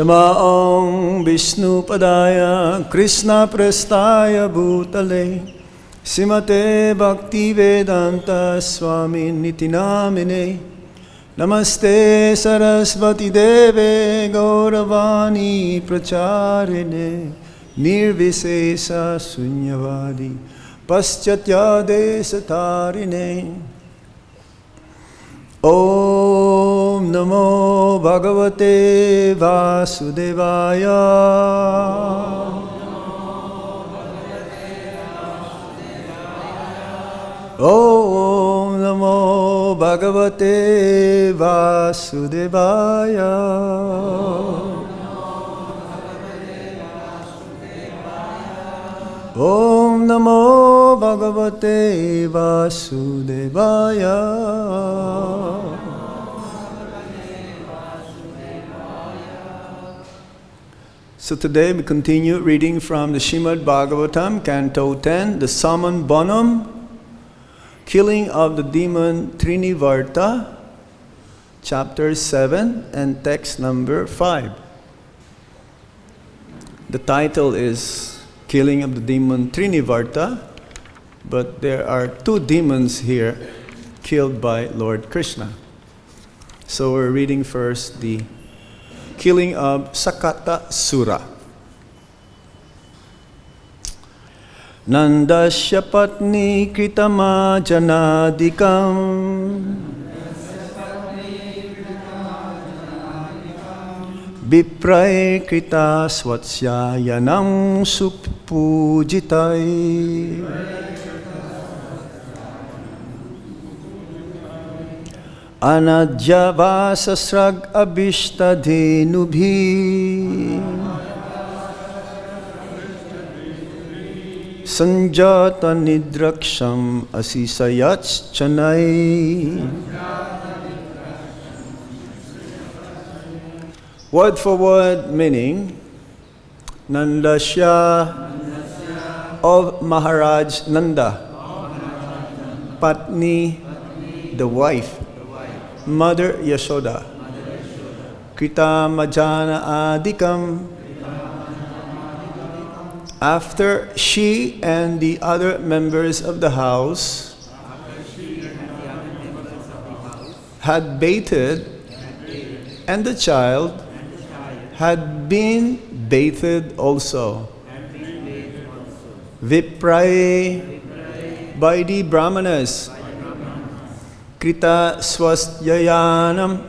Namo Vishnupadaya Krishna Prestaya Bhutale Srimate Bhaktivedanta Swami Niti Namine Namaste Sarasvati Deve Gauravani Pracharine Nirvisesa Sunyavadi Paschatya Desatarine Om Namo Bhagavate Vasudevaya Om Namo Bhagavate Vasudevaya Om Namo Bhagavate Vasudevaya. So today we continue reading from the Srimad Bhagavatam, Canto 10, the Summon Bonum, Killing of the Demon Trinivarta, Chapter 7 and text number 5. The title is Killing of the Demon Trinivarta, but there are two demons here killed by Lord Krishna. So we're reading first the killing of Sakatasura. Nandasya patnī kṛta-majjanādikaṁ vipraiḥ kṛta-svastyayanaṁ su-pūjitaiḥ annādya-vāsaḥ-srag-abhīṣṭa-dhenubhiḥ sañjāta-nidrākṣam aśīśayac chanaiḥ. Word for word meaning, nandasya of Mahārāja Nanda, patnī, the wife, Mother Yaśodā, kṛta-majjana-ādikam, after she and the other members of the house had bathed and the child had been bathed also. Vipraiḥ by the brāhmaṇas, kṛta-svastyayanaṁ,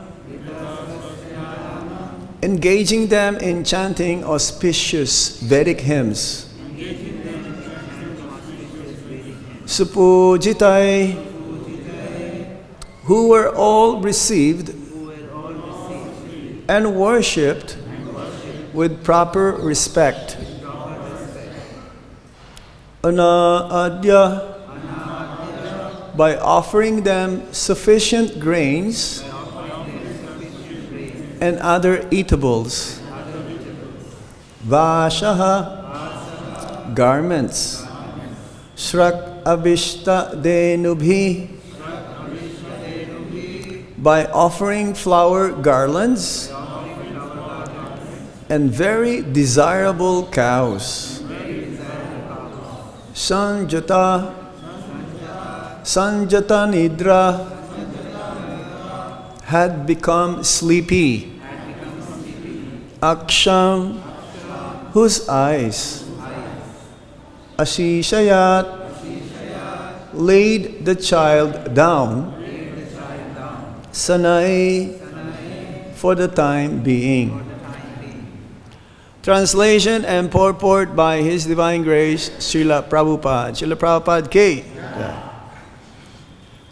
engaging them in chanting auspicious Vedic hymns. Su-pūjitaiḥ, who were all received and worshipped with proper respect. Anna-ādya, by offering them sufficient grains and other eatables. Vāsaḥ, garments. Srak-abhīṣṭa-dhenubhiḥ, by offering flower garlands and very desirable cows. Sañjāta-nidrā had become sleepy. Akṣam, whose eyes. Aśīśayat, laid the child down. Chanaiḥ, for the time being. Translation and purport by His Divine Grace, Srila Prabhupada. Srila Prabhupada K.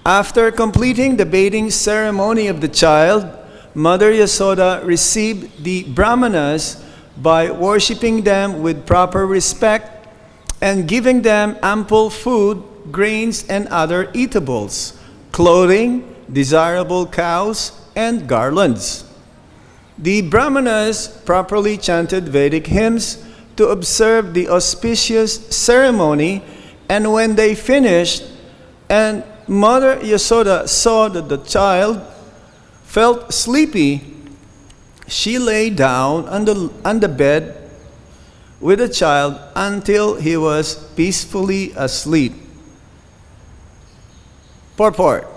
After completing the bathing ceremony of the child, Mother Yaśodā received the brāhmaṇas by worshipping them with proper respect and giving them ample food, grains, and other eatables, clothing, desirable cows, and garlands. The brāhmaṇas properly chanted Vedic hymns to observe the auspicious ceremony, and when they finished, and Mother Yaśodā saw that the child felt sleepy, she lay down on the bed with the child until he was peacefully asleep. Purport.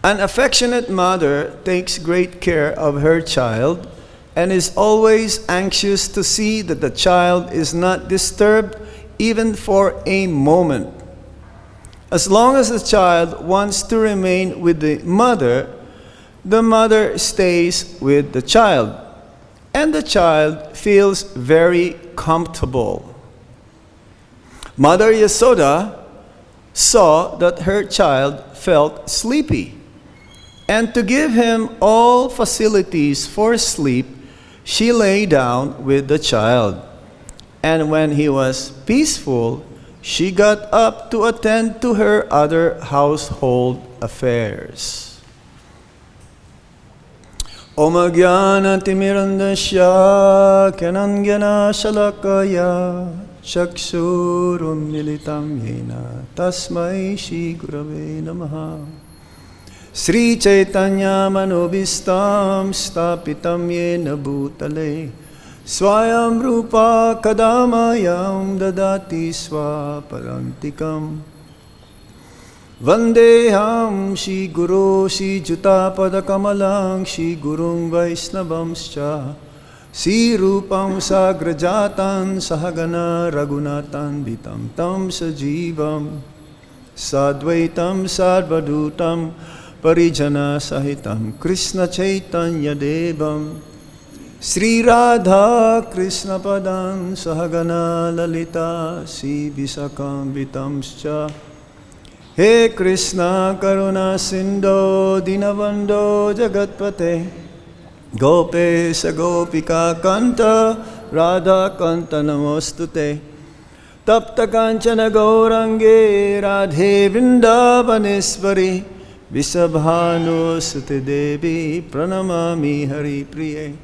An affectionate mother takes great care of her child and is always anxious to see that the child is not disturbed even for a moment. As long as the child wants to remain with the mother stays with the child, and the child feels very comfortable. Mother Yaśodā saw that her child felt sleepy, and to give him all facilities for sleep, she lay down with the child. And when he was peaceful, she got up to attend to her other household affairs. Om Ajnana-timirandasya Kyananjana Shalakaya Chakshurun Militam Yena Tasmai Shri Gurave Namaha Sri Chaitanya Manobhistam Stapitam Yena Bhutale Swayam Rupa Kadamayam Dadati Swaparantikam Vandeham Shri Guru Shri Jutapada Kamalang Shri Gurung Vaisnavamscha Shri Rupam Sagrajatan Sahagana Raghunatan Vitam Tam Sajivam Sadvaitam Sarvadutam Parijana Sahitam Krishna Chaitanya Devam Sri Radha Krishna Padan Sahagana Lalita Shri Visakam Vitamscha He Krishna Karuna Sindho Dinavando Jagatpate Gopesha Gopika Kanta Radha Kanta Namostute Tapta Kanchana Gaurange Radhe Vrindavaneshwari Visabhanu Sute Devi Pranamami Hari Priye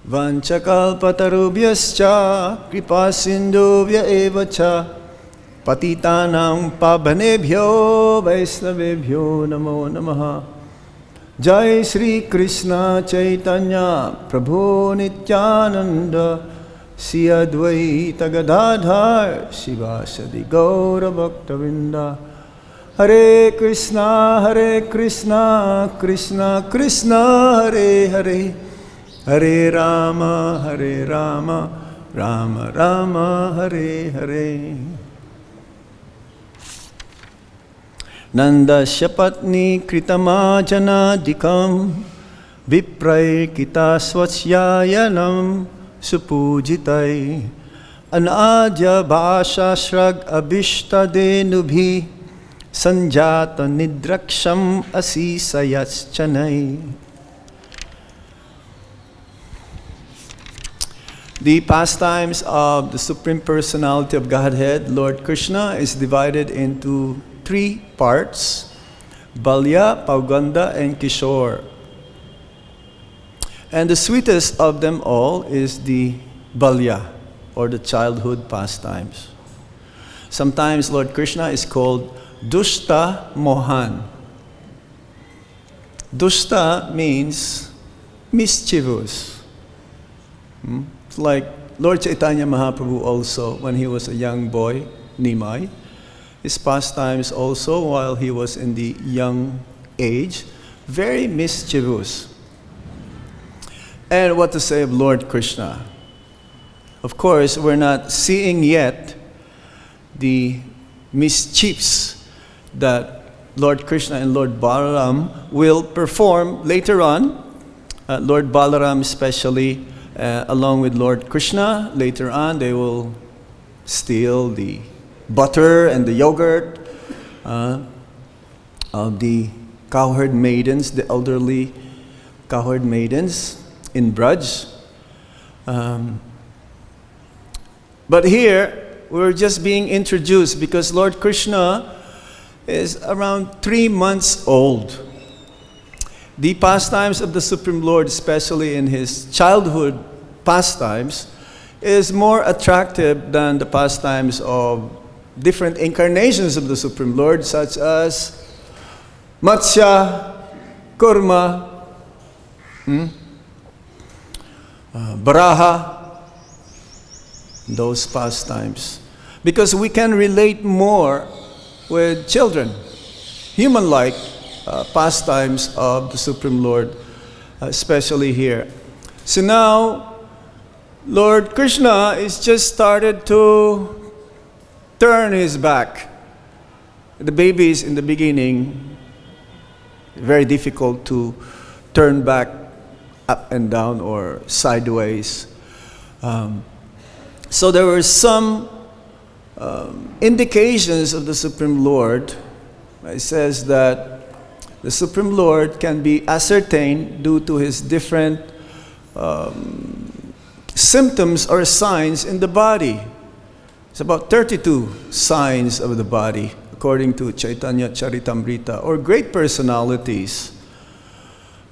Vanchakalpatarubhyascha Kripasindhuvya evacha Patitanam pavanebhyo Vaisnavebhyo Namo Namaha Jai Sri Krishna Chaitanya Prabhu Nityananda Sri Advaita Gadadhar Sivasadi Gaura Bhaktavinda Hare Krishna Krishna Krishna Hare Hare Hare Rama Rama Rama Hare Hare Nandasya patnī kṛta-majjanādikaṁ vipraiḥ kṛta-svastyayanaṁ su-pūjitaiḥ annādya-vāsaḥ-srag-abhīṣṭa-dhenubhiḥ sañjāta-nidrākṣam aśīśayac chanaiḥ. The pastimes of the Supreme Personality of Godhead, Lord Krishna, is divided into three parts: Balya, Pauganda, and Kishore. And the sweetest of them all is the Balya, or the childhood pastimes. Sometimes Lord Krishna is called Dushta Mohan. Dushta means mischievous. It's like Lord Chaitanya Mahaprabhu also, when he was a young boy, Nimai, his pastimes also while he was in the young age, very mischievous. And what to say of Lord Krishna? Of course, we're not seeing yet the mischiefs that Lord Krishna and Lord Balaram will perform later on. Lord Balaram especially, along with Lord Krishna, later on they will steal the butter and the yogurt of the cowherd maidens, the elderly cowherd maidens in Braj. But here, we're just being introduced because Lord Krishna is around 3 months old. The pastimes of the Supreme Lord, especially in his childhood pastimes, is more attractive than the pastimes of different incarnations of the Supreme Lord, such as Matsya, Kurma, Baraha, those pastimes. Because we can relate more with children, human-like pastimes of the Supreme Lord, especially here. So now, Lord Krishna is just started to turn his back. The babies in the beginning, very difficult to turn back up and down or sideways. So there were some indications of the Supreme Lord. It says that the Supreme Lord can be ascertained due to his different symptoms or signs in the body. It's about 32 signs of the body, according to Chaitanya Charitamrita, or great personalities.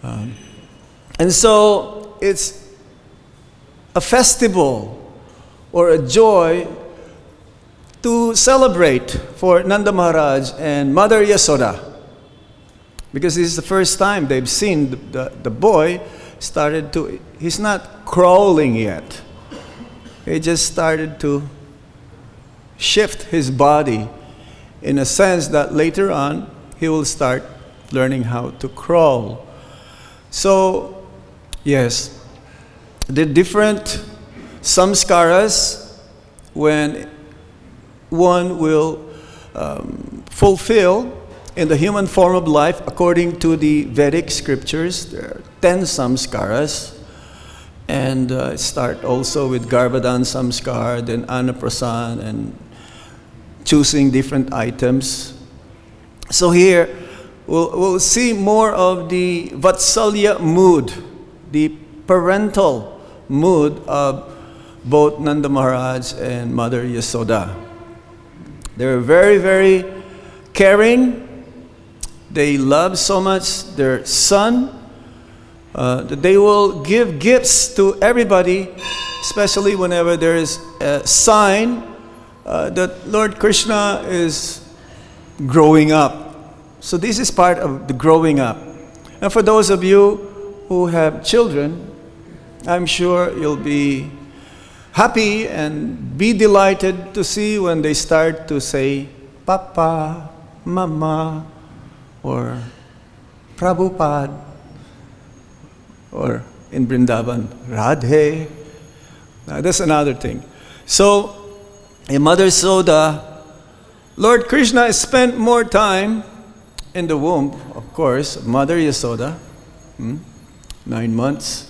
And so it's a festival or a joy to celebrate for Nanda Maharaj and Mother Yaśodā. Because this is the first time they've seen the boy started to, he's not crawling yet. He just started to shift his body in a sense that later on he will start learning how to crawl. So, yes, the different samskaras when one will fulfill in the human form of life according to the Vedic scriptures. There are 10 samskaras, and start also with Garbhadan samskar, then Annaprasan, and choosing different items. So here we'll see more of the Vatsalya mood, the parental mood of both Nanda Maharaj and Mother Yaśodā. They're very, very caring. They love so much their son that they will give gifts to everybody, especially whenever there is a sign that Lord Krishna is growing up. So this is part of the growing up. And for those of you who have children, I'm sure you'll be happy and be delighted to see when they start to say Papa, Mama, or Prabhupada, or in Vrindavan, Radhe. That's another thing. So, in Mother Yaśodā, Lord Krishna spent more time in the womb, of course, of Mother Yaśodā, 9 months.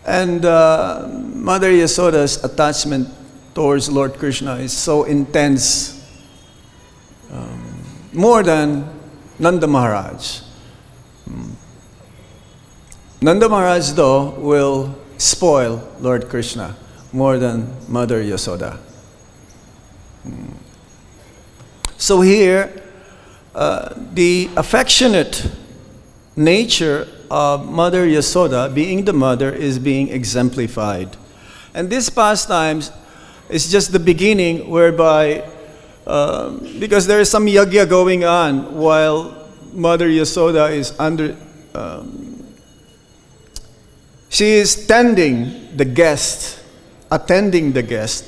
And Mother Yaśoda's attachment towards Lord Krishna is so intense, more than Nanda Maharaj. Nanda Maharaj, though, will spoil Lord Krishna more than Mother Yaśodā. So here, the affectionate nature of Mother Yaśodā, being the mother, is being exemplified. And this pastimes is just the beginning, whereby, because there is some yagya going on while Mother Yaśodā is she is tending the guest, attending the guest,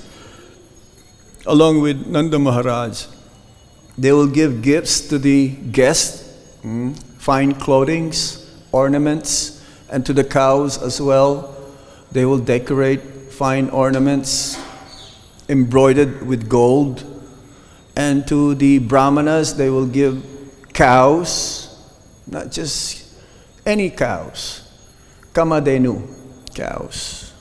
along with Nanda Maharaj. They will give gifts to the guest, fine clothings, ornaments, and to the cows as well. They will decorate fine ornaments embroidered with gold. And to the brāhmaṇas, they will give cows, not just any cows, kamadhenu cows.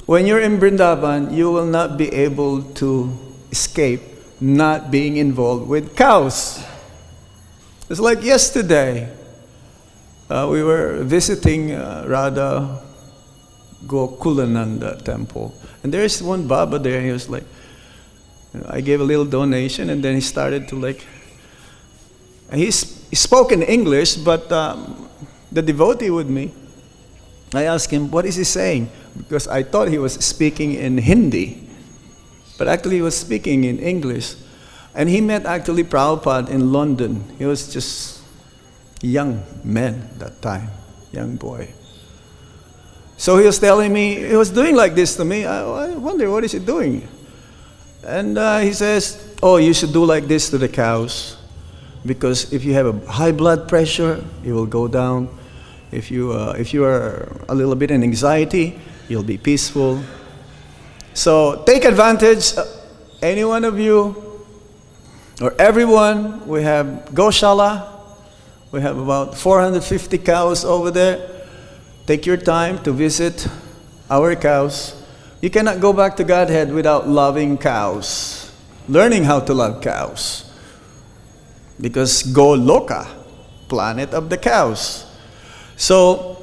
When you're in Vrindavan, you will not be able to escape not being involved with cows. It's like yesterday. We were visiting Radha Gokulananda temple. And there's one Baba there, he was like, I gave a little donation, and then he started to he spoke in English, but the devotee with me, I asked him, what is he saying? Because I thought he was speaking in Hindi. But actually he was speaking in English. And he met actually Prabhupada in London. He was just a young man that time. young boy. So he was telling me, he was doing like this to me. I wonder, what is he doing? And he says, oh, you should do like this to the cows, because if you have a high blood pressure, it will go down. If you are a little bit in anxiety, you'll be peaceful. So take advantage, any one of you, or everyone. We have Goshala. We have about 450 cows over there. Take your time to visit our cows. You cannot go back to Godhead without loving cows, learning how to love cows. Because Goloka, planet of the cows. So,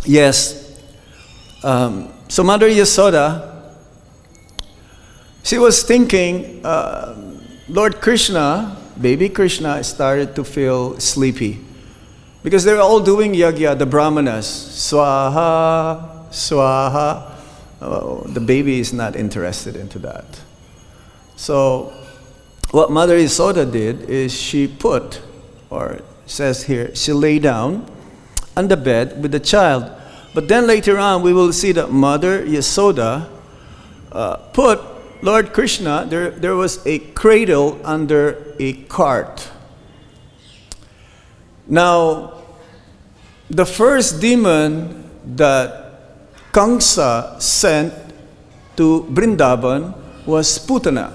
yes, so Mother Yaśodā, she was thinking, Lord Krishna, baby Krishna, started to feel sleepy. Because they're all doing yagya, the brāhmaṇas. Swaha, swaha. Oh, the baby is not interested into that. So, what Mother Yaśodā did is she put, or it says here, she lay down on the bed with the child. But then later on, we will see that Mother Yaśodā put Lord Krishna, there was a cradle under a cart. Now, the first demon that Kamsa sent to Vrindavan was Putana.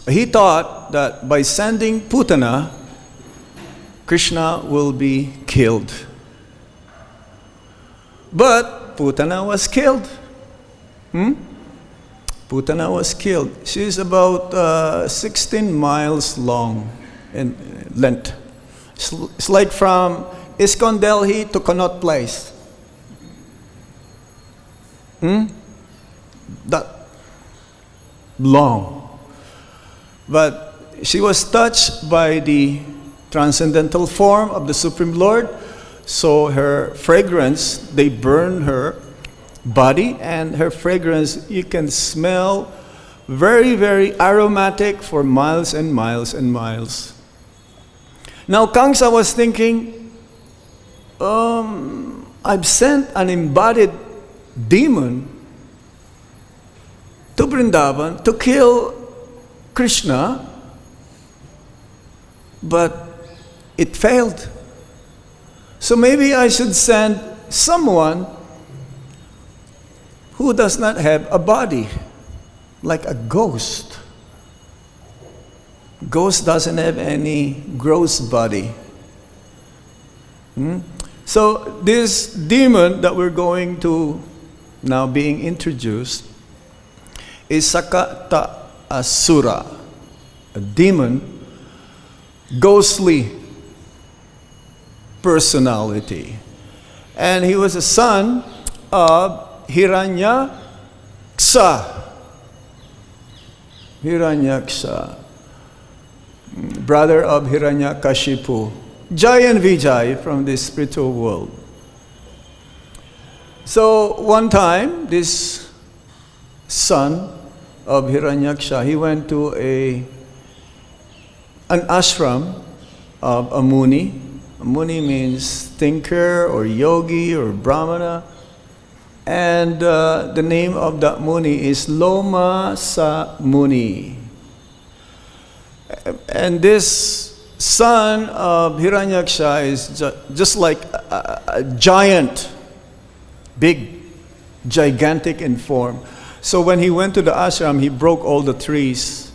He thought that by sending Putana, Krishna will be killed. But Putana was killed. Putana was killed. She's about 16 miles long in length. It's like from ISKCON Delhi to Connaught Place. That long. But she was touched by the transcendental form of the Supreme Lord, so her fragrance, they burned her body, and her fragrance, you can smell very, very aromatic for miles and miles and miles. Now Kamsa was thinking, I've sent an embodied demon to Vrindavan to kill Krishna, but it failed. So maybe I should send someone who does not have a body, like a ghost. Ghost doesn't have any gross body. So this demon that we're going to now being introduced is Sakata Asura, a demon, ghostly personality. And he was a son of Hiranyaksa. Hiranyaksa, brother of Hiranyakashipu, Jai and Vijay from the spiritual world. So one time, this son of Hiranyaksha, he went to an ashram of a muni. A muni means thinker or yogi or brahmana. And the name of that muni is Lomasa Muni. And this son of Hiranyaksha is just like a giant, big, gigantic in form. So when he went to the ashram, he broke all the trees.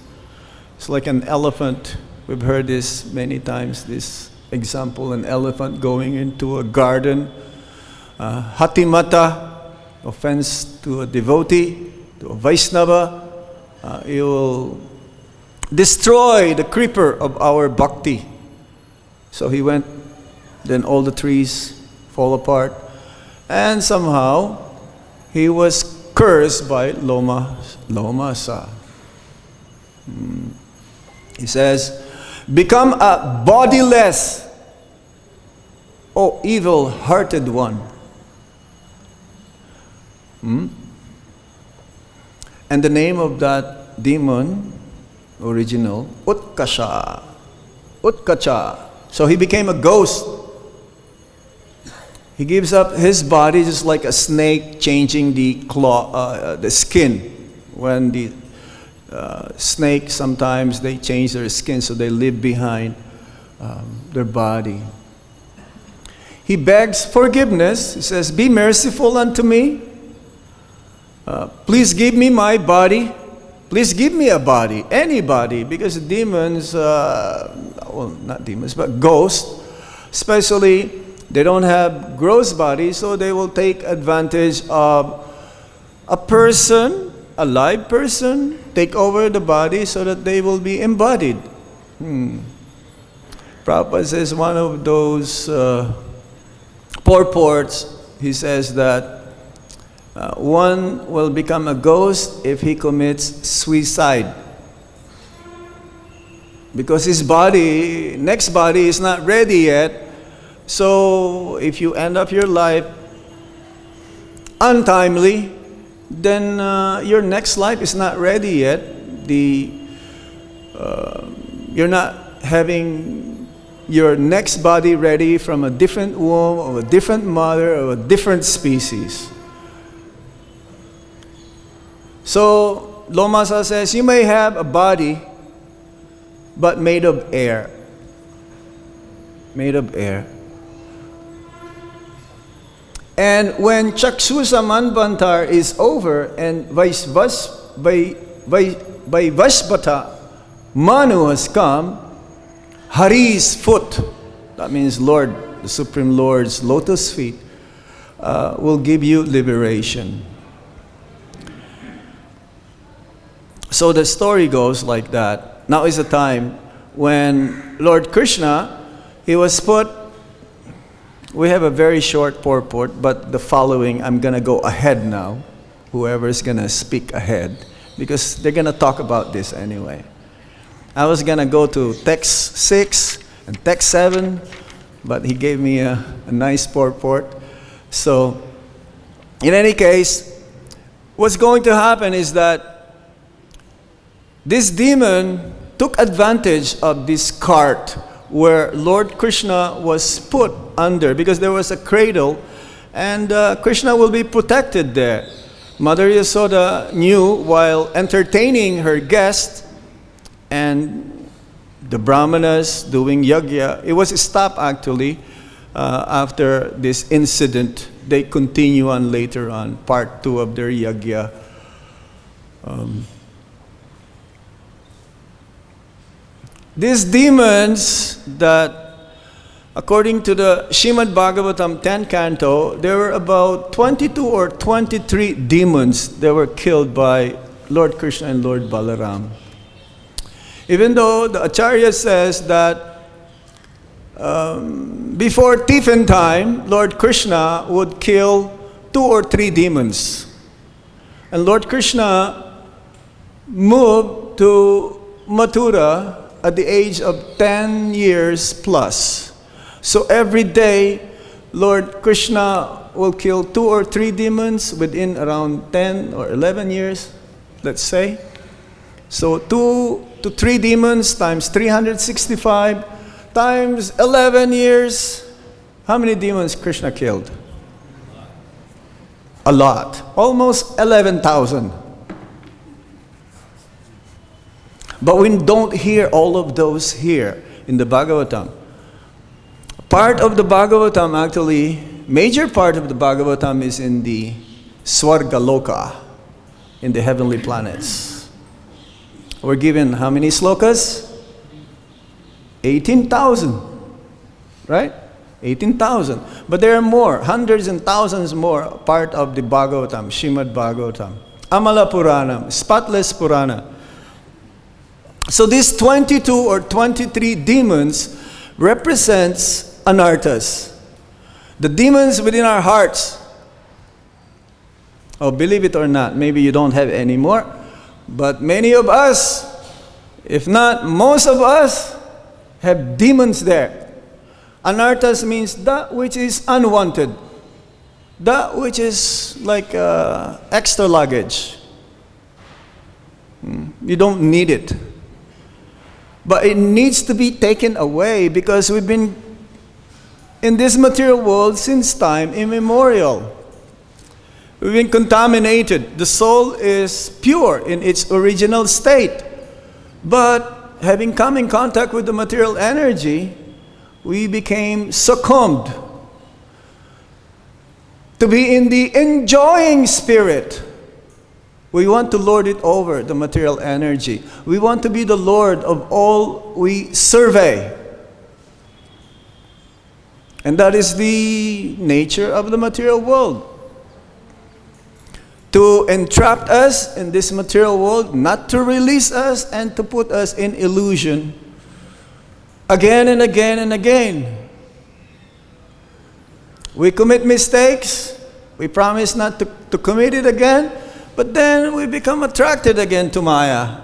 It's like an elephant. We've heard this many times, this example, an elephant going into a garden. Hatimata, offense to a devotee, to a Vaishnava. It will destroy the creeper of our bhakti. So he went, then all the trees fall apart. And somehow, he was cursed by Lomasa. He says, become a bodiless, O evil-hearted one. And the name of that demon, original, Utkasha. Utkacha. So he became a ghost. He gives up his body just like a snake changing the skin. When the snake, sometimes they change their skin so they leave behind their body. He begs forgiveness. He says, "Be merciful unto me. Please give me my body. Please give me a body, anybody," because demons, well, not demons, but ghosts, especially, they don't have gross bodies, so they will take advantage of a person, a live person, take over the body so that they will be embodied. Prabhupada says one of those purports, he says that one will become a ghost if he commits suicide. Because his body, next body is not ready yet. So if you end up your life untimely, then your next life is not ready yet. You're not having your next body ready from a different womb, or a different mother, or a different species. So Lomasa says, you may have a body, but made of air. Made of air. And when Chakshusa Manvantar is over and Vaishvata Manu has come, Hari's foot, that means Lord, the Supreme Lord's lotus feet, will give you liberation. So the story goes like that. Now is a time when Lord Krishna, he was put, we have a very short purport, but the following, I'm going to go ahead now. Whoever is going to speak ahead, because they're going to talk about this anyway. I was going to go to text 6 and text 7, but he gave me a nice purport. So, in any case, what's going to happen is that this demon took advantage of this cart where Lord Krishna was put under, because there was a cradle, and Krishna will be protected there. Mother Yaśodā knew while entertaining her guest and the brāhmaṇas doing yajna, it was stopped actually after this incident. They continue on later on, part 2 of their yajna. These demons that, according to the Śrīmad Bhagavatam 10th canto, there were about 22 or 23 demons that were killed by Lord Krishna and Lord Balaram. Even though the Acharya says that before tiffin time, Lord Krishna would kill 2 or 3 demons. And Lord Krishna moved to Mathura at the age of 10 years plus. So every day, Lord Krishna will kill 2 or 3 demons within around 10 or 11 years, let's say. So 2 to 3 demons times 365 times 11 years. How many demons Krishna killed? A lot. Almost 11,000. But we don't hear all of those here in the Bhagavatam. Part of the Bhagavatam, actually, major part of the Bhagavatam is in the Swargaloka, in the heavenly planets. We're given how many slokas? 18,000, right? 18,000. But there are more, hundreds and thousands more part of the Bhagavatam, Śrīmad Bhagavatam. Amala Puranam, spotless Purana. So these 22 or 23 demons represents anarthas, the demons within our hearts. Oh, believe it or not, maybe you don't have any more, but many of us, if not most of us, have demons there. Anarthas means that which is unwanted, that which is like extra luggage. You don't need it. But it needs to be taken away, because we've been in this material world since time immemorial. We've been contaminated. The soul is pure in its original state. But having come in contact with the material energy, we became succumbed to be in the enjoying spirit. We want to lord it over the material energy. We want to be the Lord of all we survey. And that is the nature of the material world. To entrap us in this material world, not to release us, and to put us in illusion again and again and again. We commit mistakes. We promise not to commit it again. But then we become attracted again to Maya.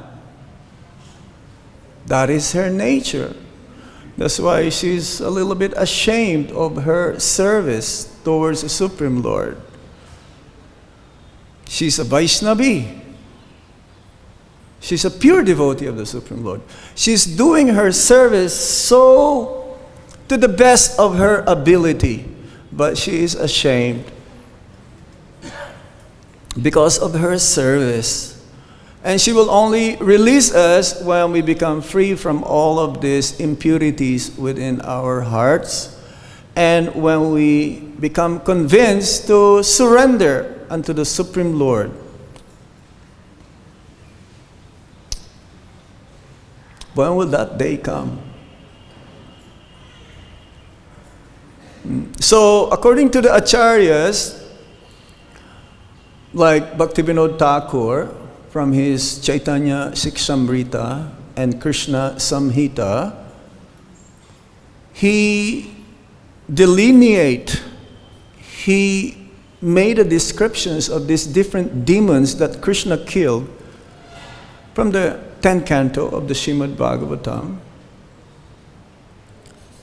That is her nature. That's why she's a little bit ashamed of her service towards the Supreme Lord. She's a Vaishnavi. She's a pure devotee of the Supreme Lord. She's doing her service so to the best of her ability, but she is ashamed because of her service. And she will only release us when we become free from all of these impurities within our hearts, and when we become convinced to surrender unto the Supreme Lord. When will that day come? So, according to the Acharyas, like Bhaktivinoda Thakur, from his Chaitanya Shikshamrita and Krishna Samhita, he made a descriptions of these different demons that Krishna killed from the 10th canto of the Srimad Bhagavatam,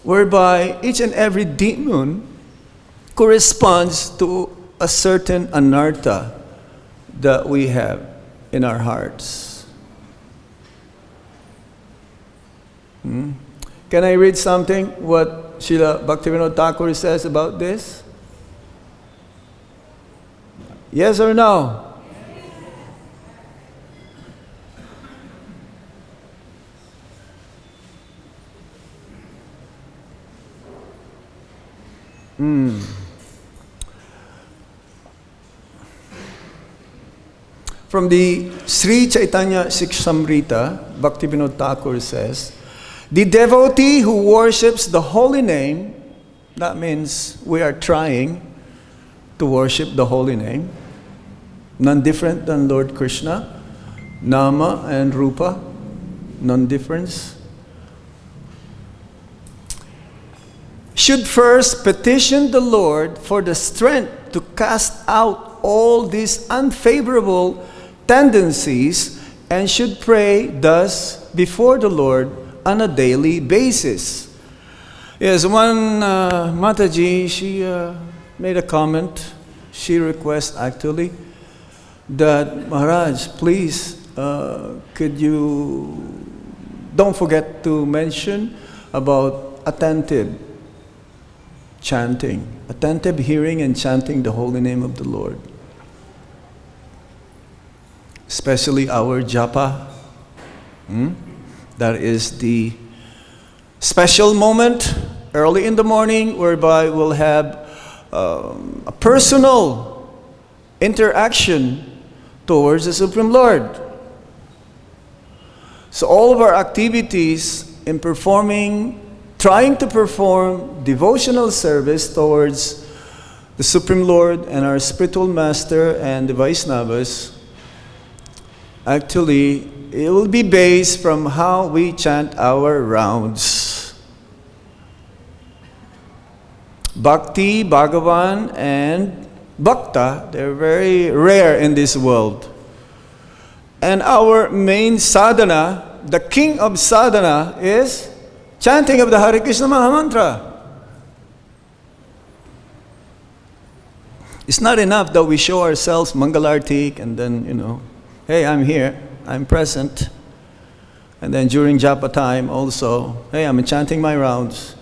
whereby each and every demon corresponds to a certain anartha that we have in our hearts. Can I read something what Srila Bhaktivinoda Thakur says about this? Yes or no? From the Sri Chaitanya Shikshamrita, Bhaktivinoda Thakur says, the devotee who worships the holy name, that means we are trying to worship the holy name, none different than Lord Krishna, Nama and Rupa, none difference, should first petition the Lord for the strength to cast out all these unfavorable tendencies, and should pray thus before the Lord on a daily basis. Yes, one Mataji, she made a comment. She requests actually that, Maharaj, please, could you don't forget to mention about attentive chanting, attentive hearing and chanting the holy name of the Lord. Especially our japa. That is the special moment early in the morning whereby we'll have a personal interaction towards the Supreme Lord. So all of our activities in trying to perform devotional service towards the Supreme Lord and our spiritual master and the Vaishnavas, actually, it will be based from how we chant our rounds. Bhakti, Bhagavan, and Bhakta, they're very rare in this world. And our main sadhana, the king of sadhana, is chanting of the Hare Krishna Mahamantra. It's not enough that we show ourselves Mangalartik and then, hey, I'm here, I'm present. And then during japa time also, hey, I'm chanting my rounds.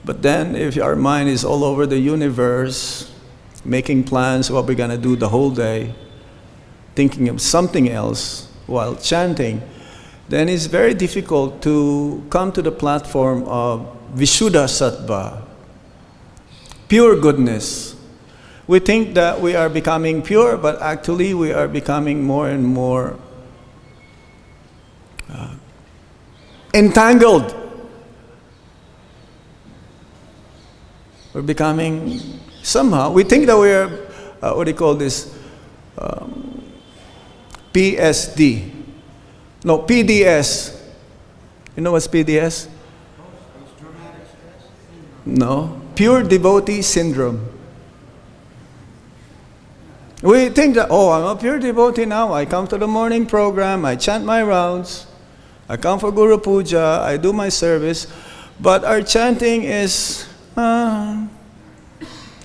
But then if our mind is all over the universe, making plans what we're going to do the whole day, thinking of something else while chanting, then it's very difficult to come to the platform of Vishuddha Sattva, pure goodness. We think that we are becoming pure, but actually we are becoming more and more entangled. We're becoming, somehow, we think that we are, what do you call this, PSD. No, PDS. You know what's PDS? No, pure devotee syndrome. We think that, oh, I'm a pure devotee now. I come to the morning program, I chant my rounds, I come for Guru Puja, I do my service, but our chanting is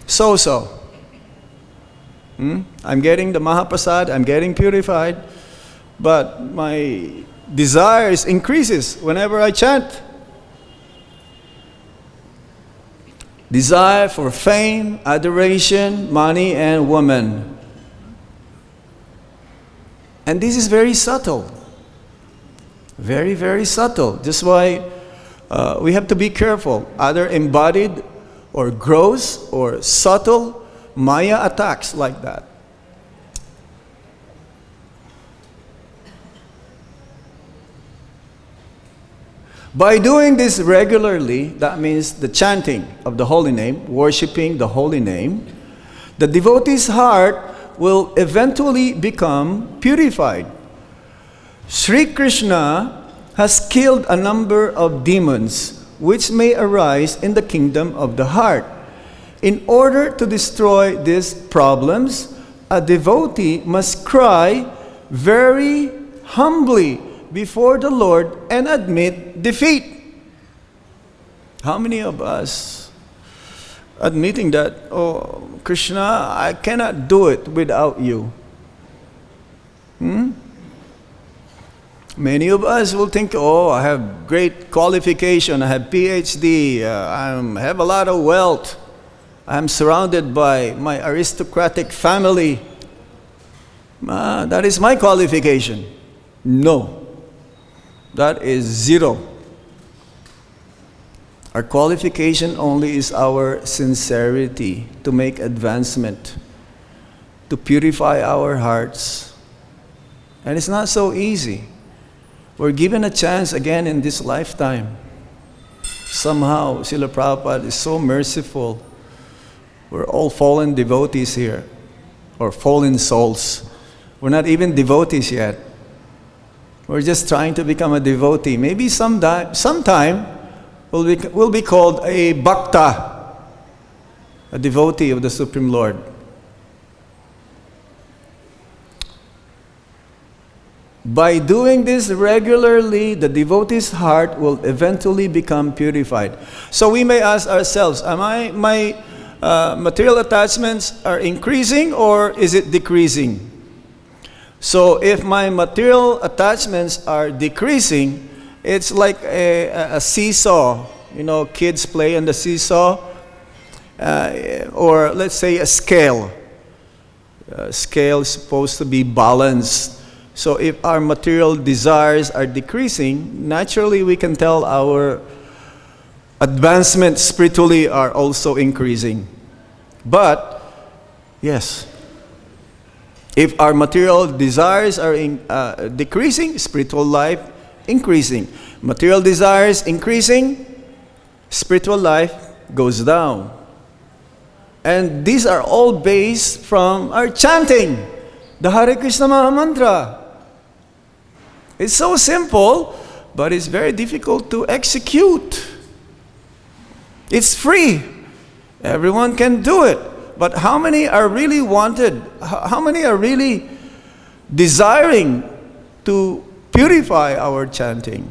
so-so. I'm getting the Mahaprasad, I'm getting purified, but my desires increases whenever I chant. Desire for fame, adoration, money, and woman. And this is very subtle. Very, very subtle. That's why we have to be careful. Either embodied or gross or subtle Maya attacks like that. By doing this regularly, that means the chanting of the holy name, worshipping the holy name, the devotee's heart will eventually become purified. Sri Krishna has killed a number of demons which may arise in the kingdom of the heart. In order to destroy these problems, a devotee must cry very humbly before the Lord and admit defeat. How many of us admitting that, oh, Krishna, I cannot do it without you? Many of us will think, oh, I have great qualification, I have PhD, I have a lot of wealth, I'm surrounded by my aristocratic family. That is my qualification. No. That is zero. Our qualification only is our sincerity to make advancement, to purify our hearts. And it's not so easy. We're given a chance again in this lifetime. Somehow, Srila Prabhupada is so merciful. We're all fallen devotees here, or fallen souls. We're not even devotees yet. We're just trying to become a devotee. Maybe sometime we'll be called a bhakta, a devotee of the Supreme Lord. By doing this regularly, the devotee's heart will eventually become purified. So we may ask ourselves, my material attachments are increasing or is it decreasing? So if my material attachments are decreasing, it's like a seesaw. You know, kids play on the seesaw. Or let's say a scale. A scale is supposed to be balanced. So if our material desires are decreasing, naturally we can tell our advancement spiritually are also increasing. But, yes, if our material desires are decreasing, spiritual life increasing. Material desires increasing, spiritual life goes down. And these are all based from our chanting, the Hare Krishna Maha Mantra. It's so simple, but it's very difficult to execute. It's free. Everyone can do it. But how many are really wanted? How many are really desiring to purify our chanting?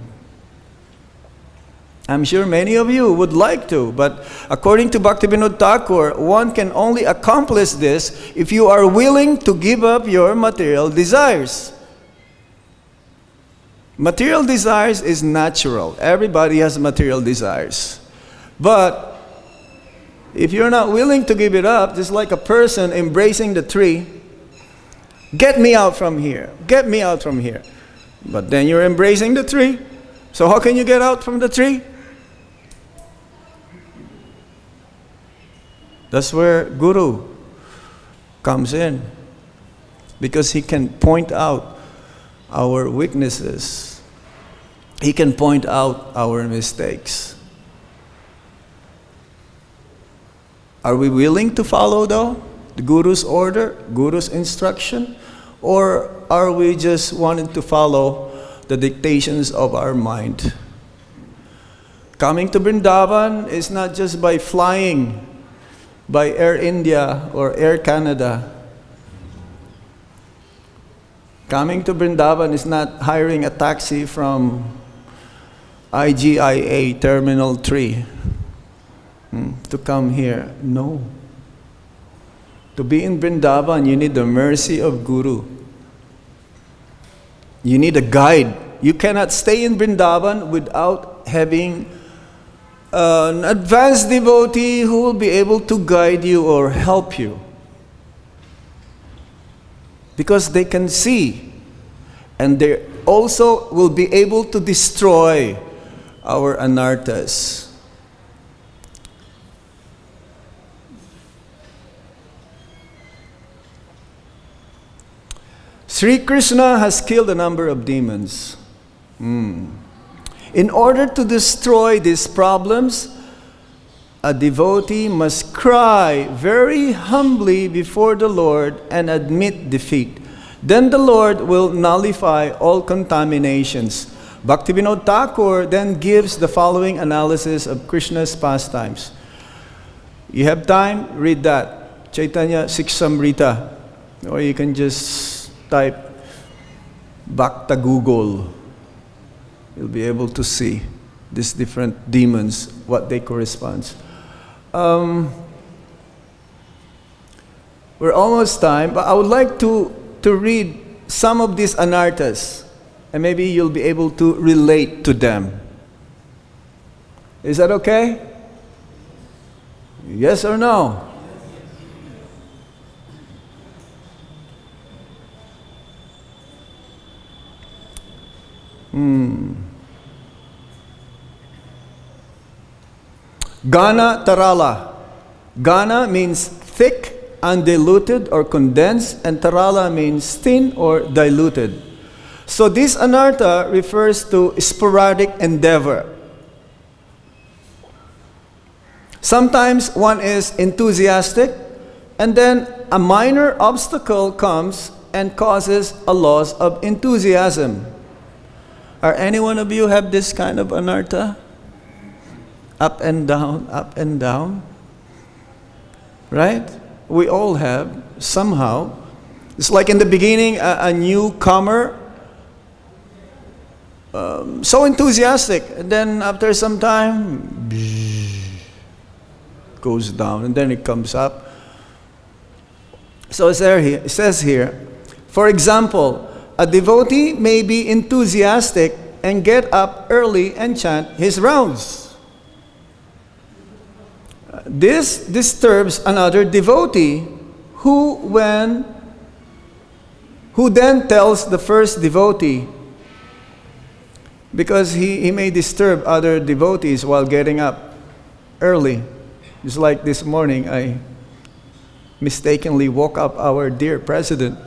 I'm sure many of you would like to, but according to Bhaktivinoda Thakur, one can only accomplish this if you are willing to give up your material desires. Material desires is natural. Everybody has material desires. But If you're not willing to give it up, just like a person embracing the tree, get me out from here, get me out from here. But then you're embracing the tree. So how can you get out from the tree? That's where Guru comes in, because he can point out our weaknesses. He can point out our mistakes. Are we willing to follow though the Guru's order, Guru's instruction? Or are we just wanting to follow the dictations of our mind? Coming to Vrindavan is not just by flying by Air India or Air Canada. Coming to Vrindavan is not hiring a taxi from IGIA Terminal 3 to come here. No. To be in Vrindavan, you need the mercy of Guru. You need a guide. You cannot stay in Vrindavan without having an advanced devotee who will be able to guide you or help you. Because they can see, and they also will be able to destroy our anarthas. Sri Krishna has killed a number of demons. In order to destroy these problems, a devotee must cry very humbly before the Lord and admit defeat. Then the Lord will nullify all contaminations. Bhaktivinoda Thakur then gives the following analysis of Krishna's pastimes. You have time? Read that. Chaitanya Siksamrita. Or you can just type Bhakta Google. You'll be able to see these different demons, what they correspond. We're almost time, but I would like to read some of these anarthas, and maybe you'll be able to relate to them. Is that okay? Yes or no? Gana Tarala. Gana means thick, undiluted or condensed, and Tarala means thin or diluted. So this anartha refers to sporadic endeavor. Sometimes one is enthusiastic, and then a minor obstacle comes and causes a loss of enthusiasm. Are any one of you have this kind of anartha? Up and down, up and down. Right? We all have, somehow. It's like in the beginning, a newcomer, so enthusiastic, and then after some time, goes down, and then it comes up. So it says here, for example, a devotee may be enthusiastic and get up early and chant his rounds. This disturbs another devotee who then tells the first devotee, because he may disturb other devotees while getting up early. Just like this morning, I mistakenly woke up our dear president.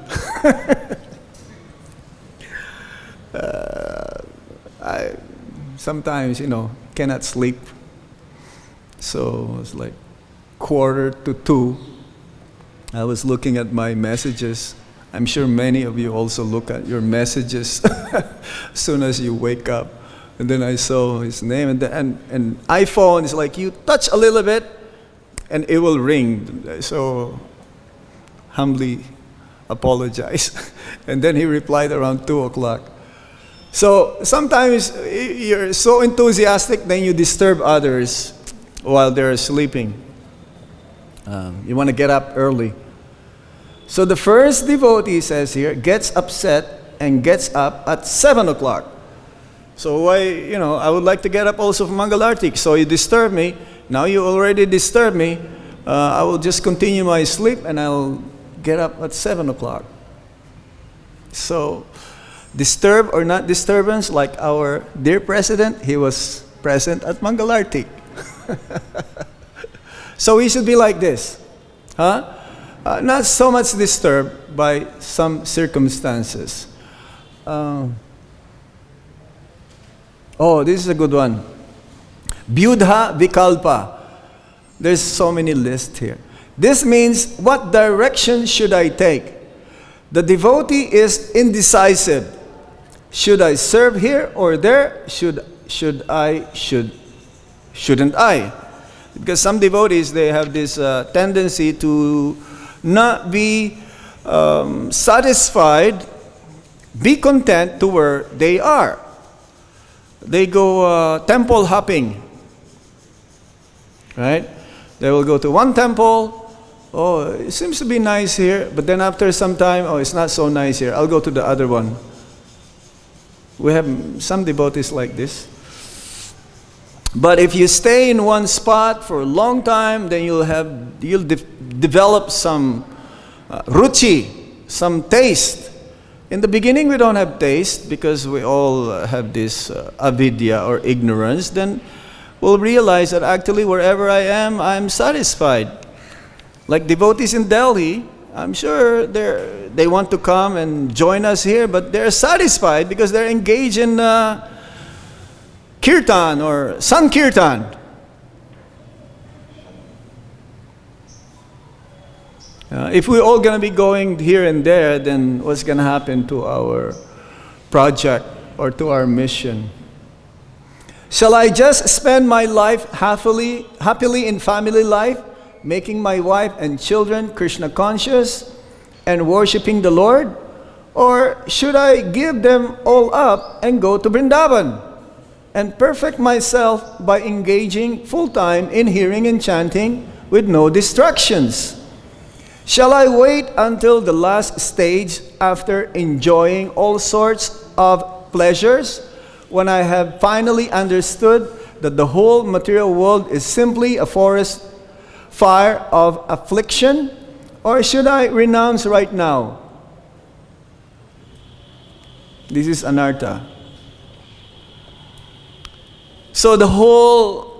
I sometimes, cannot sleep. So it's like 1:45. I was looking at my messages. I'm sure many of you also look at your messages as soon as you wake up. And then I saw his name, and iPhone is like you touch a little bit and it will ring. So humbly apologize. And then he replied around 2:00. So sometimes you're so enthusiastic, then you disturb others while they're sleeping. You want to get up early. So the first devotee, says here, gets upset and gets up at 7:00. So why, I would like to get up also for Mangalartik. So you disturb me. Now you already disturbed me. I will just continue my sleep and I'll get up at 7 o'clock. So, disturb or not disturbance, like our dear president, he was present at Mangalarti. So we should be like this. Huh? Not so much disturbed by some circumstances. Oh, this is a good one. Byudha Vikalpa. There's so many lists here. This means, what direction should I take? The devotee is indecisive. Should I serve here or there? Shouldn't I? Because some devotees, they have this tendency to not be satisfied, be content to where they are. They go temple hopping, right? They will go to one temple. Oh, it seems to be nice here, but then after some time, oh, it's not so nice here. I'll go to the other one. We have some devotees like this. But if you stay in one spot for a long time, then you'll develop some ruchi, some taste. In the beginning, we don't have taste because we all have this avidya or ignorance. Then we'll realize that actually wherever I am, I'm satisfied. Like devotees in Delhi, I'm sure they want to come and join us here, but they're satisfied because they're engaged in kirtan or sankirtan. If we're all going to be going here and there, then what's going to happen to our project or to our mission? Shall I just spend my life happily in family life, making my wife and children Krishna conscious and worshipping the Lord? Or should I give them all up and go to Vrindavan and perfect myself by engaging full-time in hearing and chanting with no distractions? Shall I wait until the last stage after enjoying all sorts of pleasures, when I have finally understood that the whole material world is simply a forest fire of affliction? Or should I renounce right now? This is anartha. So the whole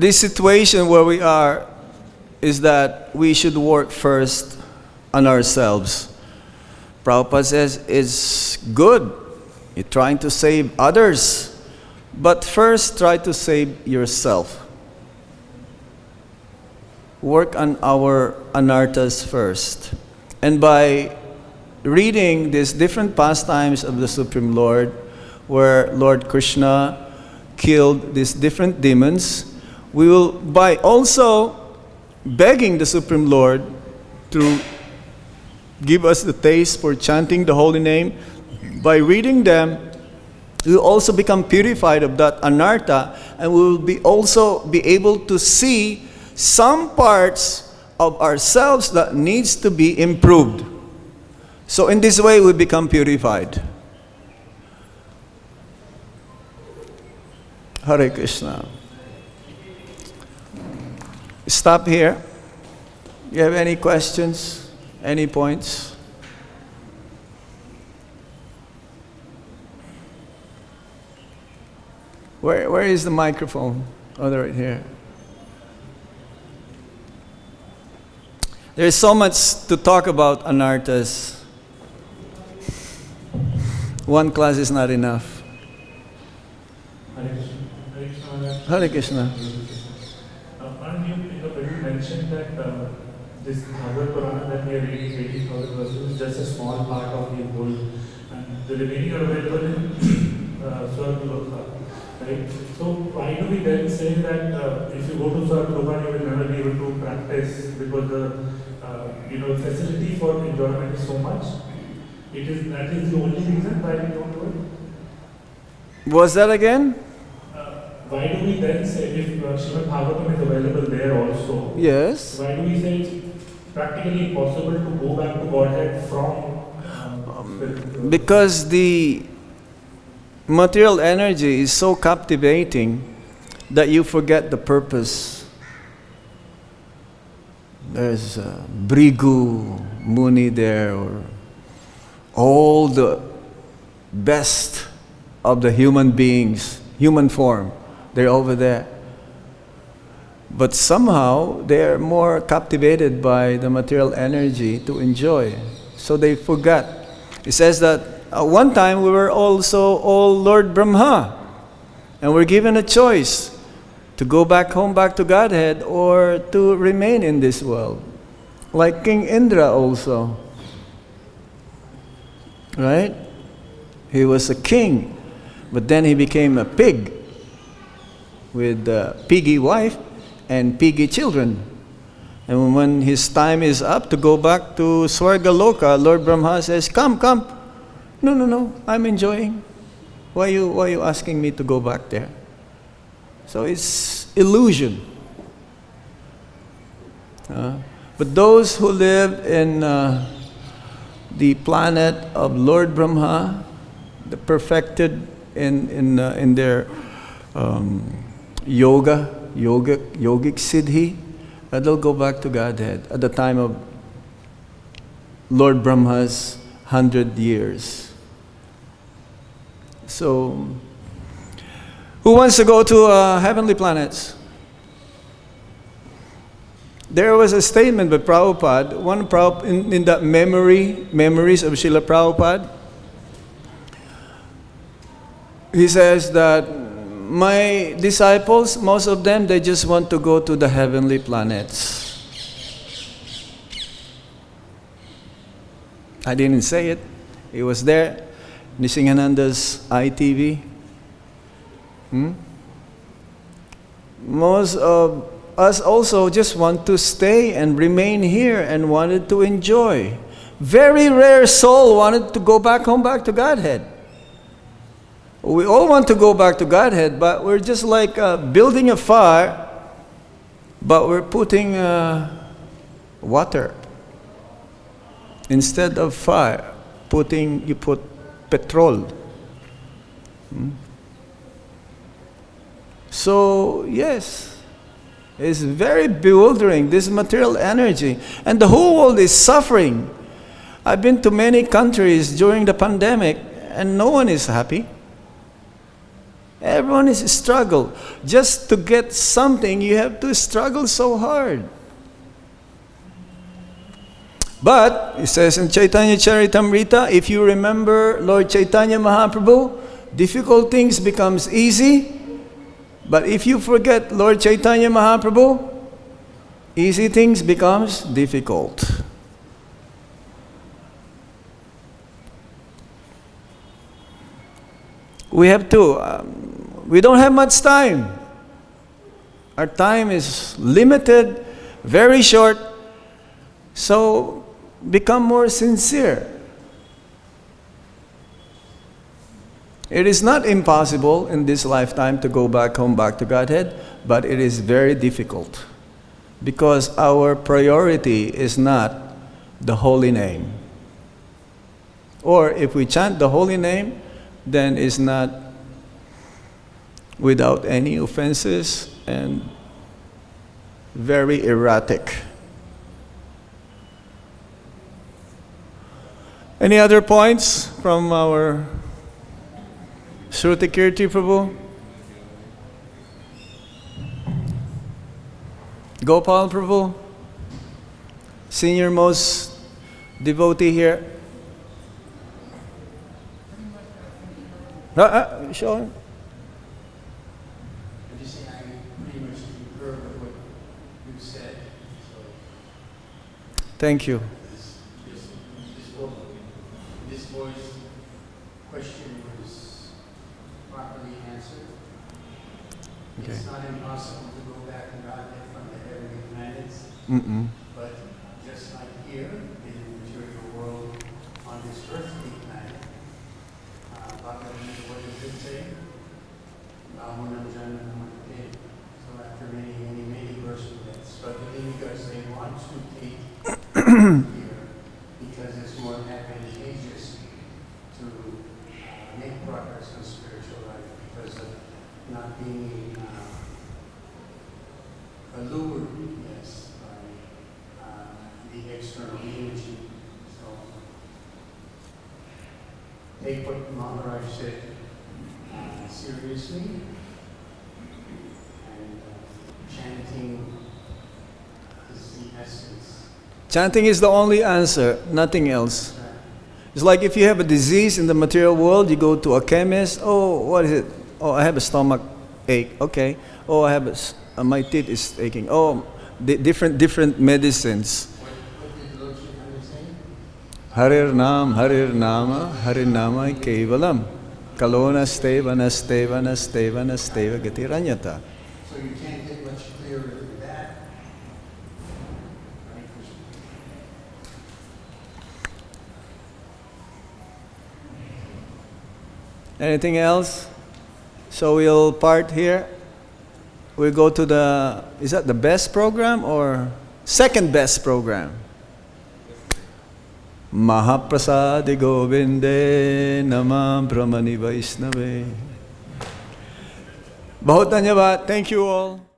this situation where we are is that we should work first on ourselves. Prabhupada says it's good. You're trying to save others, but first try to save yourself. Work on our anarthas first. And by reading these different pastimes of the Supreme Lord, where Lord Krishna killed these different demons, we will, by also begging the Supreme Lord to give us the taste for chanting the holy name, by reading them, we will also become purified of that anartha, and we will also be able to see some parts of ourselves that needs to be improved. So in this way, we become purified. Hare Krishna. Stop here. You have any questions? Any points? Where is the microphone? Oh, they're right here. There is so much to talk about anarthas. One class is not enough. Hare Krishna. Hare Krishna. When you mentioned that this Bhagavad Purana that we are reading, 80,000 verses, is just a small part of the whole, and the remaining are available in Swargaloka, right? So why do we then say that if you go to Swargaloka, you will never be able to practice because the facility for enjoyment is so much? That is the only reason why we don't do it. Was that again? Why do we then say, if Srimad Bhagavatam is available there also, Yes. why do we say it's practically impossible to go back to Godhead from... Because the material energy is so captivating that you forget the purpose. There's Bhrigu Muni there, or all the best of the human beings, human form. They're over there. But somehow they are more captivated by the material energy to enjoy. So they forgot. It says that at one time we were also all Lord Brahma. And we're given a choice to go back home, back to Godhead, or to remain in this world. Like King Indra also. Right? He was a king. But then he became a pig, with a piggy wife and piggy children. And when his time is up to go back to Swargaloka, Lord Brahma says, come. No, I'm enjoying. Why are you asking me to go back there? So it's illusion. But those who live in the planet of Lord Brahma, the perfected in their yogic siddhi, they'll go back to Godhead at the time of Lord Brahma's 100 years. So, who wants to go to heavenly planets? There was a statement by Prabhupada, in the memories of Srila Prabhupada. He says that my disciples, most of them, they just want to go to the heavenly planets. I didn't say it. It was there, Nishingananda's ITV. Most of us also just want to stay and remain here and wanted to enjoy. Very rare soul wanted to go back home, back to Godhead. We all want to go back to Godhead, but we're just like building a fire, but we're putting water. Instead of fire, you put petrol. So, yes, it's very bewildering, this material energy. And the whole world is suffering. I've been to many countries during the pandemic, and no one is happy. Everyone is struggle. Just to get something, you have to struggle so hard. But, it says in Chaitanya Charitamrita, if you remember Lord Chaitanya Mahaprabhu, difficult things becomes easy. But if you forget Lord Chaitanya Mahaprabhu, easy things becomes difficult. We have to, we don't have much time. Our time is limited, very short. So become more sincere. It is not impossible in this lifetime to go back home, back to Godhead, but it is very difficult because our priority is not the holy name. Or if we chant the holy name, then it's not without any offenses and very erratic. Any other points from our Shruti Kirti Prabhu? Gopal Prabhu, senior most devotee here. Show him. I'm just saying I pretty much concur with what you said. So Thank you. This boy's question was properly answered. Okay. It's not impossible to go back and get from the heavenly planets, Mm-mm. but just like here in the material world on this earthly planet, what does it say? So after many births and deaths, but the demigods, they want to take here because it's more advantageous to make progress in spiritual life because of not being allured, yes, by the external energy. So take what Mahārāja said seriously, and chanting is the essence. Chanting is the only answer, nothing else. It's like if you have a disease in the material world, you go to a chemist. Oh, what is it? Oh, I have a stomach ache. Okay. Oh, I have my teeth is aching. Oh, different medicines. What did Lord Chaitanya say? Harir Nama Kevalam. Kalona steva nasteva nasteva nasteva gatiranyata. So you can't get much clearer than that. Right? Anything else? So we'll part here. We'll go to the, is that the best program or second best program? Mahaprasadi Govinde Namah Brahmani Vaishnave. Bahut dhanyavad. Thank you all.